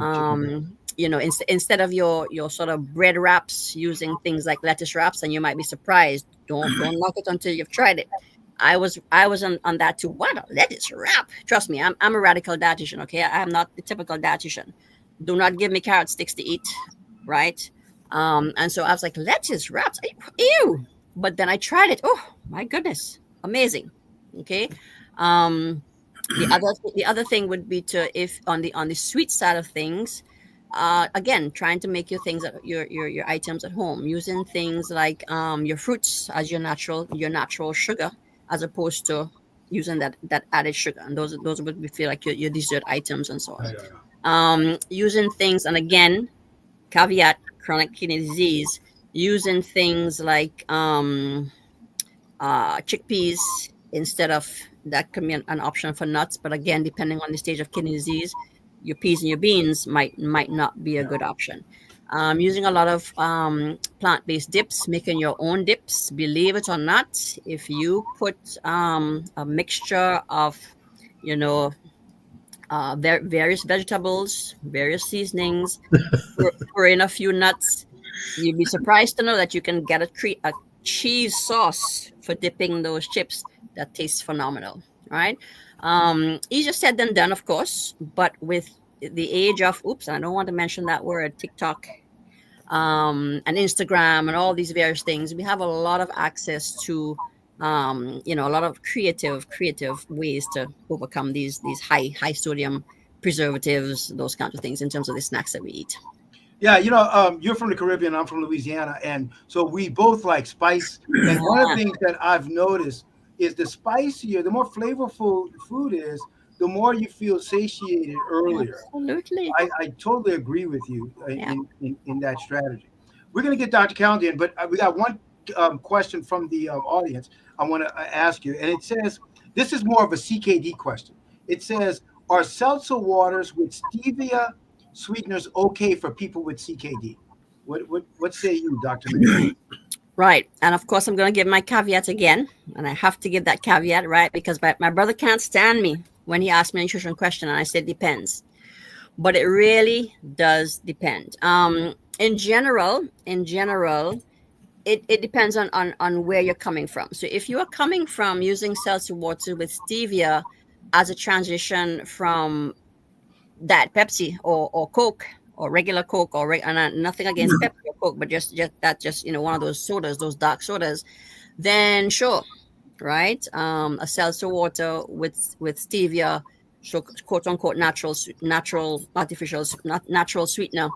instead of your sort of bread wraps, using things like lettuce wraps, and you might be surprised. Don't knock it until you've tried it. I was on that too. What a lettuce wrap! Trust me, I'm a radical dietitian. Okay, I'm not the typical dietitian. Do not give me carrot sticks to eat, right? And so I was like, lettuce wraps, ew! But then I tried it. Oh my goodness, amazing. Okay. The other thing would be to, if on the sweet side of things, again, trying to make your things, your items at home, using things like your fruits as your natural sugar, as opposed to using that added sugar. And those would be feel like your dessert items and so on. Using things, and again, caveat, chronic kidney disease, using things like chickpeas instead of, that can be an option for nuts. But again, depending on the stage of kidney disease, your peas and your beans might not be a good option. Using a lot of plant-based dips, making your own dips. Believe it or not, if you put a mixture of various vegetables, various seasonings, pour in a few nuts, you'd be surprised to know that you can get a cheese sauce for dipping those chips that tastes phenomenal, right? Easier said than done, of course, but with the age of, I don't want to mention that word, TikTok, and Instagram and all these various things, we have a lot of access to a lot of creative ways to overcome these high sodium preservatives, those kinds of things in terms of the snacks that we eat. Yeah, you're from the Caribbean, I'm from Louisiana, and so we both like spice. And one of the things that I've noticed is the spicier, the more flavorful food is, the more you feel satiated earlier. Absolutely. I totally agree with you Yeah. in that strategy. We're going to get Dr. Calendar in, but we got one question from the audience I want to ask you. And it says, this is more of a CKD question. It says, are seltzer waters with stevia sweeteners okay for people with CKD? What say you, Dr. Mayor? Right. And of course, I'm going to give my caveat again. And I have to give that caveat, right? Because my brother can't stand me when he asked me a nutrition question. And I said, depends. But it really does depend. In general, it depends on where you're coming from. So if you are coming from using seltzer water with stevia as a transition from that Pepsi or Coke or regular Coke and nothing against Pepsi or Coke, but just one of those sodas, those dark sodas, then sure, right? A seltzer water with stevia, so quote unquote natural natural sweetener,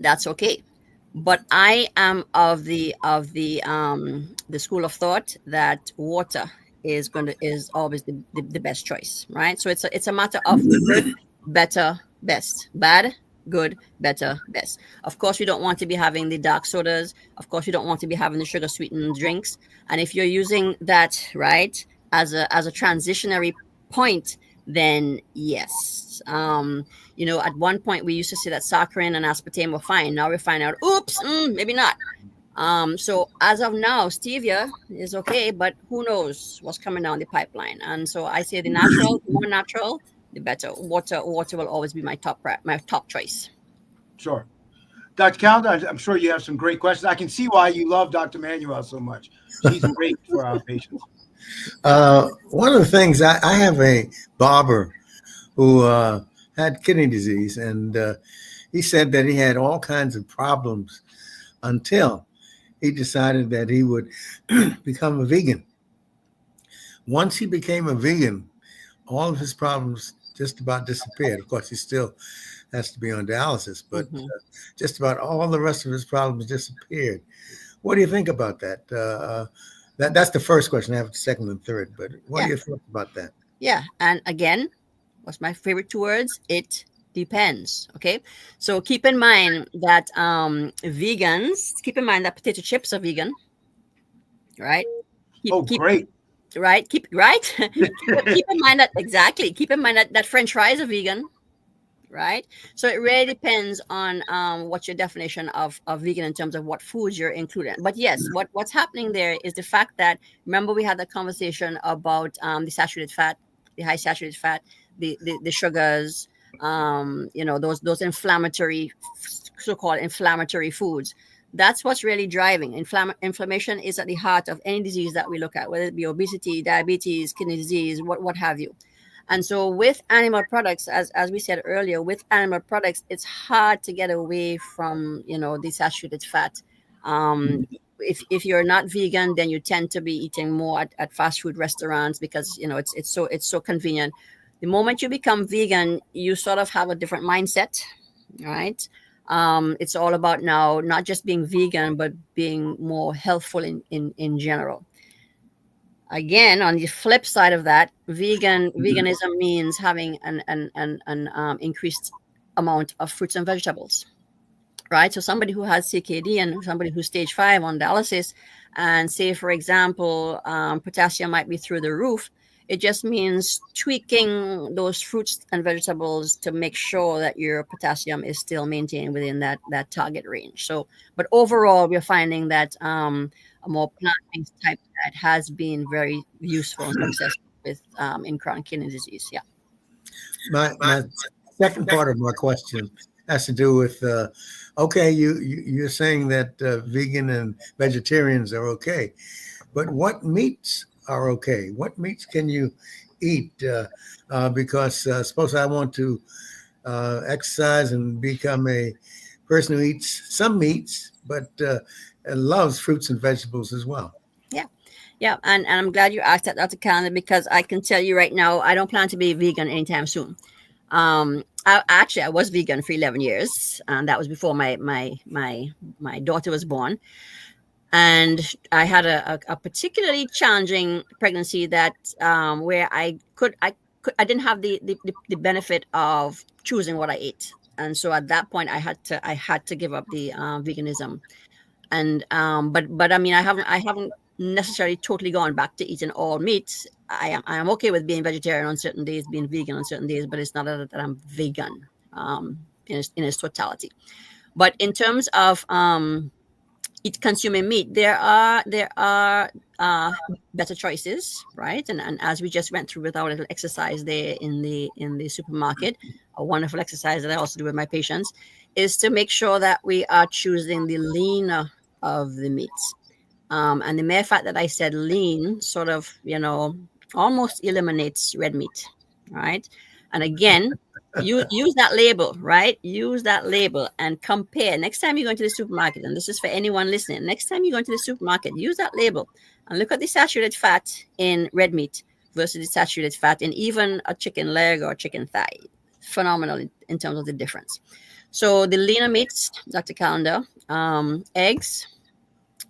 that's okay. But I am of the school of thought that water is always the best choice, right? So it's a matter of good, better, best, bad, good, better, best. Of course, you don't want to be having the dark sodas. Of course, you don't want to be having the sugar sweetened drinks. And if you're using that, right, as a transitionary point, then yes. At one point we used to say that saccharin and aspartame were fine. Now we find out, oops, maybe not. So as of now, stevia is okay, but who knows what's coming down the pipeline? And so I say the more natural, the better. Water will always be my top choice. Sure. Dr. Calendar, I'm sure you have some great questions. I can see why you love Dr. Manuel so much. She's great for our patients. One of the things, I have a barber who had kidney disease, and he said that he had all kinds of problems until he decided that he would become a vegan. Once he became a vegan, all of his problems just about disappeared. Of course, he still has to be on dialysis, but just about all the rest of his problems disappeared. What do you think about that? That's the first question. I have the second and third, but what do you think about that? Yeah, and again, what's my favorite two words? It depends. Okay, so keep in mind that keep in mind that potato chips are vegan, right? Great. Right, keep in mind that keep in mind that French fries are vegan, right? So it really depends on what's your definition of vegan in terms of what foods you're including. But yes, what's happening there is the fact that, remember, we had the conversation about the saturated fat, the high saturated fat, the sugars, those inflammatory, so-called inflammatory foods. That's what's really driving. Inflammation is at the heart of any disease that we look at, whether it be obesity, diabetes, kidney disease, what have you. And so with animal products, as we said earlier, with animal products, it's hard to get away from, the saturated fat. If you're not vegan, then you tend to be eating more at fast food restaurants because, it's so convenient. The moment you become vegan, you sort of have a different mindset, right? It's all about now not just being vegan, but being more healthful in general. Again, on the flip side of that, veganism means having an increased amount of fruits and vegetables, right? So somebody who has CKD and somebody who's stage 5 on dialysis, and say, for example, potassium might be through the roof, it just means tweaking those fruits and vegetables to make sure that your potassium is still maintained within that target range. So, but overall, we're finding that a more plant-based type diet has been very useful and successful with in chronic kidney disease. Yeah. My second part of my question has to do with you're saying that vegan and vegetarians are okay, but what meats are okay? What meats can you eat? Because suppose I want to exercise and become a person who eats some meats, but loves fruits and vegetables as well. Yeah, and I'm glad you asked that, Dr. Calendar, because I can tell you right now, I don't plan to be vegan anytime soon. I was vegan for 11 years, and that was before my daughter was born. And I had a particularly challenging pregnancy that where I didn't have the benefit of choosing what I ate, and so at that point I had to give up the veganism. And but I mean I haven't necessarily totally gone back to eating all meat. I am okay with being vegetarian on certain days, being vegan on certain days, but it's not that I'm vegan in its totality. But in terms of consuming meat, there are better choices, right? And as we just went through with our little exercise there in the supermarket, a wonderful exercise that I also do with my patients is to make sure that we are choosing the leaner of the meats. And the mere fact that I said lean sort of, almost eliminates red meat, right? And again, you use that label, right? Use that label and compare. Next time you go into the supermarket, and this is for anyone listening, next time you go into the supermarket, use that label and look at the saturated fat in red meat versus the saturated fat in even a chicken leg or chicken thigh. Phenomenal in terms of the difference. So the leaner meats, Dr. Calendar, eggs,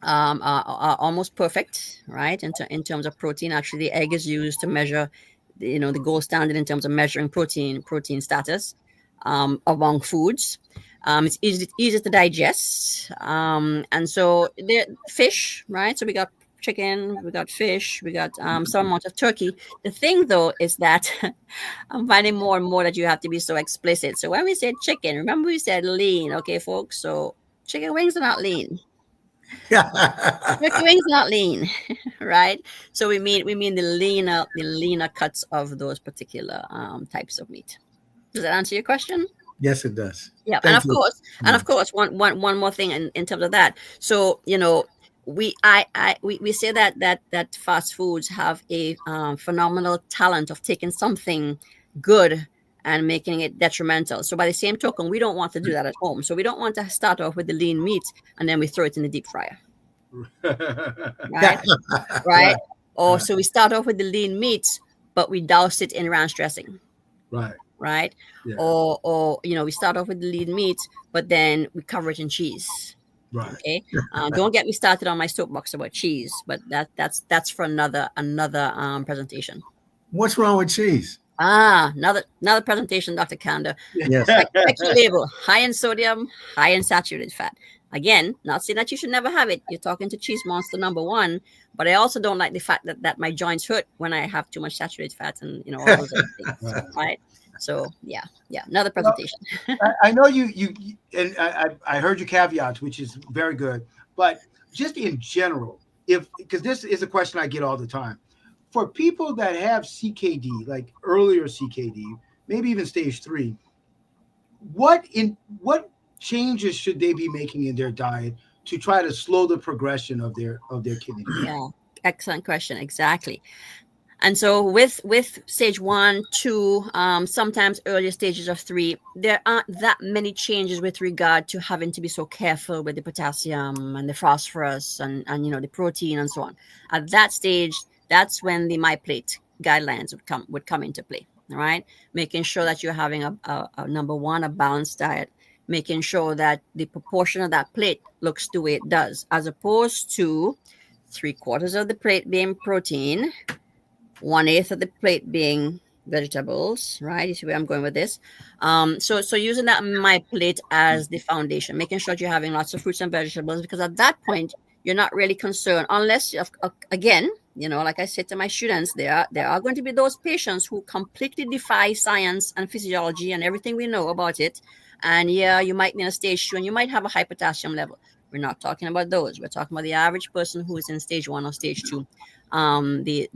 are almost perfect, right? In terms of protein, actually, the egg is used to measure, the gold standard in terms of measuring protein status among foods. It's easy to digest, and so the fish, right? So we got chicken, we got fish, we got some amount of turkey. The thing, though, is that I'm finding more and more that you have to be so explicit. So when we said chicken, remember we said lean, okay, folks? So chicken wings are not lean. Turkey wings not lean, right? So we mean the leaner cuts of those particular types of meat. Does that answer your question? Yes, it does. Yeah, Thank you. and of course, one more thing in terms of that. So we say that fast foods have a phenomenal talent of taking something good and making it detrimental. So by the same token, we don't want to do that at home. So we don't want to start off with the lean meat and then we throw it in the deep fryer. Right? Right? Or so we start off with the lean meat, but we douse it in ranch dressing. Right? Yeah. Or we start off with the lean meat, but then we cover it in cheese. Right. Okay. Don't get me started on my soapbox about cheese, but that's for another presentation. What's wrong with cheese? Another presentation, Dr. Kanda. Yes. Check your label. High in sodium, high in saturated fat. Again, not saying that you should never have it. You're talking to cheese monster number one, but I also don't like the fact that my joints hurt when I have too much saturated fat and all those other things. Right. So yeah, another presentation. I know you and I heard your caveats, which is very good. But just in general, because this is a question I get all the time, for people that have CKD, like earlier CKD, maybe even stage 3, what changes should they be making in their diet to try to slow the progression of their kidney disease? Yeah, excellent question. Exactly. And so with stage 1, 2, sometimes earlier stages of 3, there aren't that many changes with regard to having to be so careful with the potassium and the phosphorus and the protein and so on. At that stage, that's when the MyPlate guidelines would come into play. All right, making sure that you're having a number one, a balanced diet, making sure that the proportion of that plate looks the way it does, as opposed to 3/4 of the plate being protein, 1/8 of the plate being vegetables, right? You see where I'm going with this? So using that MyPlate as the foundation, making sure that you're having lots of fruits and vegetables, because at that point, you're not really concerned, unless, again, like I said to my students, there are going to be those patients who completely defy science and physiology and everything we know about it. And yeah, you might be in a stage 2 and you might have a high potassium level. We're not talking about those. We're talking about the average person who is in stage 1 or stage 2. The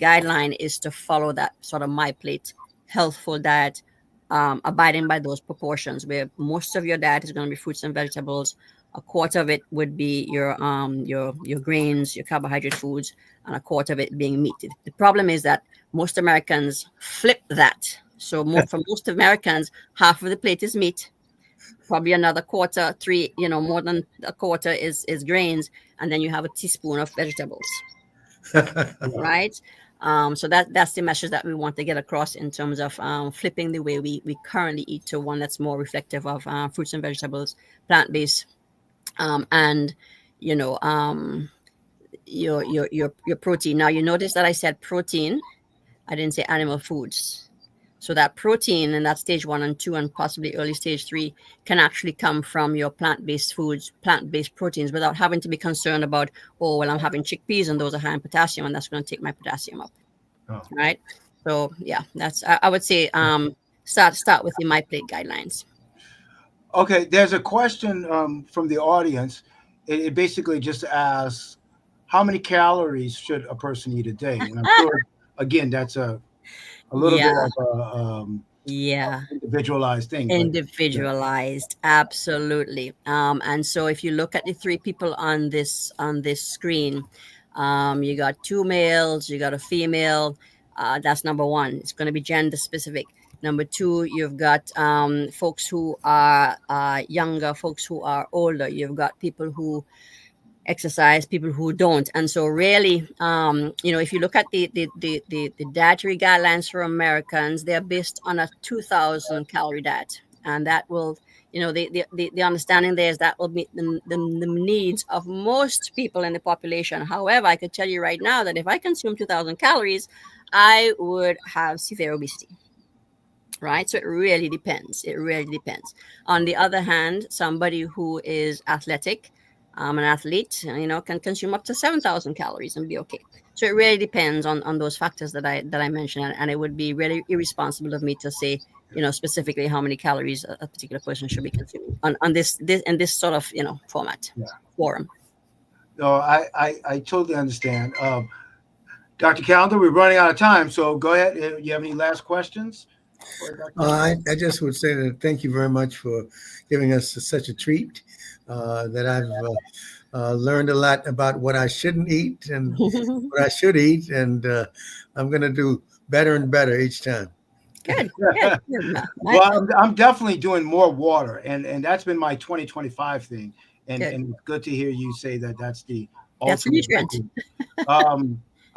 guideline is to follow that sort of MyPlate healthful diet, abiding by those proportions, where most of your diet is going to be fruits and vegetables. 1/4 of it would be your grains, your carbohydrate foods, and 1/4 of it being meat. The problem is that most Americans flip that. So for most Americans, half of the plate is meat, probably another quarter, 3, more than a quarter is grains, and then you have a teaspoon of vegetables, right? So that's the message that we want to get across in terms of flipping the way we currently eat to one that's more reflective of fruits and vegetables, plant-based, and your protein. Now you notice that I said protein, I didn't say animal foods. So that protein in that stage 1 and 2 and possibly early stage 3 can actually come from your plant-based foods, plant-based proteins, without having to be concerned about, oh, well, I'm having chickpeas and those are high in potassium and that's going to take my potassium up. Oh. Right. So yeah, that's, I would say, start with the MyPlate guidelines. Okay. There's a question from the audience. It basically just asks, how many calories should a person eat a day? And I'm sure, again, that's a little bit of a individualized thing. Individualized, absolutely. And so if you look at the 3 people on this screen, you got 2 males, you got a female. That's number 1. It's going to be gender specific. Number 2, you've got folks who are younger, folks who are older. You've got people who exercise, people who don't. And so really, if you look at the dietary guidelines for Americans, they're based on a 2,000 calorie diet. And that will, the understanding there is that will meet the needs of most people in the population. However, I could tell you right now that if I consume 2,000 calories, I would have severe obesity. Right. So it really depends. On the other hand, somebody who is athletic, an athlete, can consume up to 7,000 calories and be okay. So it really depends on those factors that I mentioned, and it would be really irresponsible of me to say, specifically how many calories a particular person should be consuming on this in this sort of format forum. No, I totally understand. Dr. Calendar, we're running out of time, so go ahead. You have any last questions? I just would say that thank you very much for giving us such a treat. That I've learned a lot about what I shouldn't eat and what I should eat, and I'm going to do better and better each time. Good. Well, I'm definitely doing more water, and that's been my 2025 thing, and it's good to hear you say that that's the nutrient.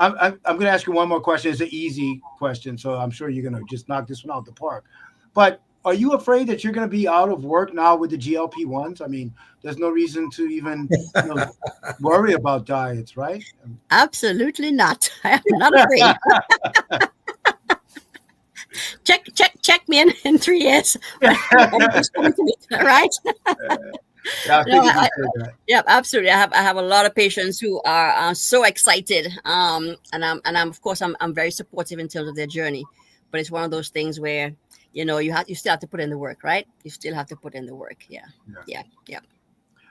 I'm going to ask you one more question. It's an easy question, so I'm sure you're going to just knock this one out the park. But are you afraid that you're going to be out of work now with the GLP-1s? I mean, there's no reason to even worry about diets, right? Absolutely not. I am not afraid. check me in 3 years. Right? Yeah, absolutely. I have a lot of patients who are so excited, and I'm of course I'm very supportive in terms of their journey, but it's one of those things where you still have to put in the work, right? You still have to put in the work. Yeah.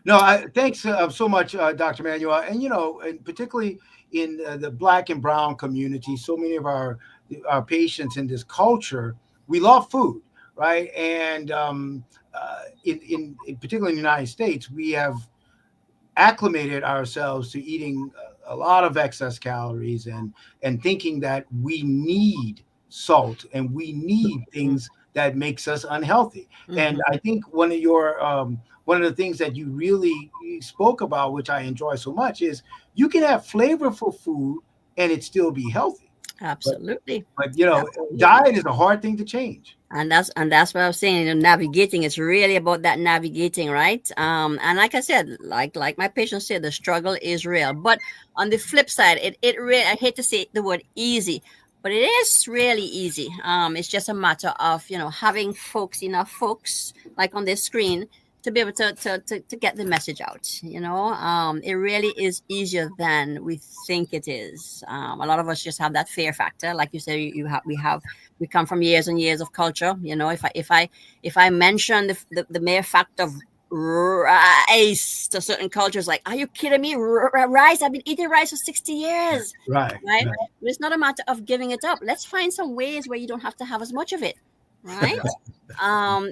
No, thanks so much, Dr. Manuel, and and particularly in the Black and Brown community, so many of our patients in this culture, we love food, right? And in particularly in the United States, we have acclimated ourselves to eating a lot of excess calories and thinking that we need salt and we need things that makes us unhealthy. And I think one of the things that you really spoke about, which I enjoy so much, is you can have flavorful food and it still be healthy. Absolutely. But diet is a hard thing to change. And that's what I was saying. Navigating, it's really about that navigating, right? And like I said, like my patients say, the struggle is real. But on the flip side, it really, I hate to say the word easy, but it is really easy. It's just a matter of having enough folks like on this screen to be able to get the message out. It really is easier than we think it is. A lot of us just have that fear factor, like you said. We come from years and years of culture. If I mention the mere fact of rice to certain cultures, like, are you kidding me? Rice? I've been eating rice for 60 years. Right. But it's not a matter of giving it up. Let's find some ways where you don't have to have as much of it. Right.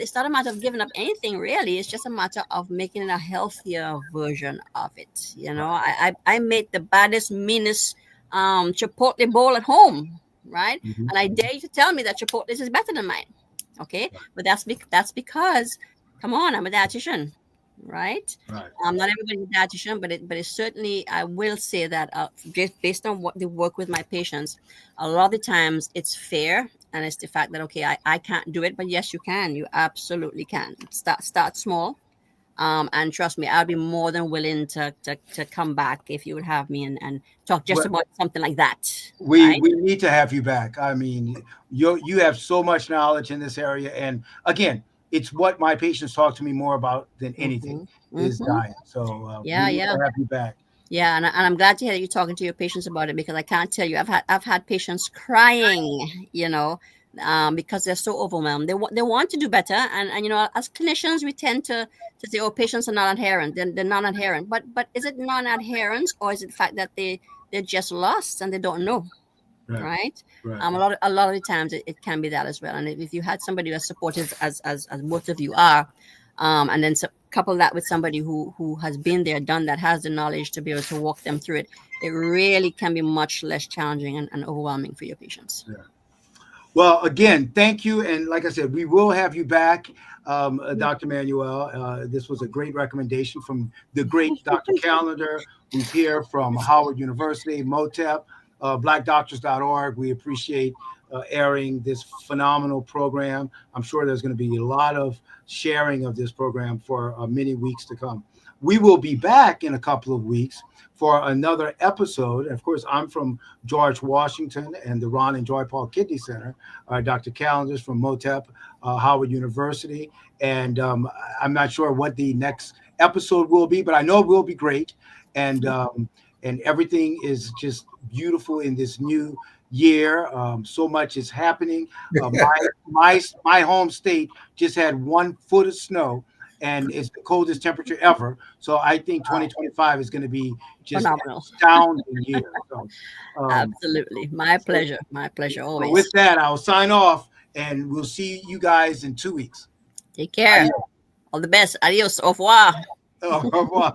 It's not a matter of giving up anything, really. It's just a matter of making it a healthier version of it. I made the baddest, meanest Chipotle bowl at home, right? And I dare you to tell me that Chipotle is better than mine. Okay, but that's because Come on, I'm a dietitian, right? Right. Not everybody's a dietitian, but it certainly, I will say that just based on what they work with my patients, a lot of the times it's fair, and it's the fact that okay, I can't do it, but yes, you can. You absolutely can. Start small. And trust me, I'll be more than willing to come back if you would have me and talk just Well, about something like that, we right? we need to have you back. I mean, you have so much knowledge in this area, and again, it's what my patients talk to me more about than anything is Hmm. diet. So we Yeah, need yeah. to have you back. Yeah, and I'm glad to hear you talking to your patients about it because I can't tell you, I've had patients crying, because they're so overwhelmed. They want to do better, and as clinicians, we tend to say, oh, patients are not adherent. They're not adherent, but is it non-adherence, or is it the fact that they're just lost and they don't know, Right. right? Right. A lot of the times it can be that as well. And if you had somebody as supportive as both of you are, and then couple that with somebody who has been there, done that, has the knowledge to be able to walk them through it, it really can be much less challenging and overwhelming for your patients. Yeah. Well, again, thank you, and like I said, we will have you back, Dr. Manuel. This was a great recommendation from the great Dr. Callender, who's here from Howard University, MOTEP, BlackDoctors.org. We appreciate airing this phenomenal program. I'm sure there's going to be a lot of sharing of this program for many weeks to come. We will be back in a couple of weeks for another episode. Of course, I'm from George Washington and the Ron and Joy Paul Kidney Center. Dr. Callender's from MOTEP, Howard University. And I'm not sure what the next episode will be, but I know it will be great. And everything is just beautiful in this new year. So much is happening. My home state just had 1 foot of snow, and it's the coldest temperature ever. So I think 2025 is going to be just an Phenomenal. astounding year. So, Absolutely. My pleasure. My pleasure so with always. that, I'll sign off, and we'll see you guys in 2 weeks. Take care. Adios. All the best. Adios. Au revoir. Au revoir.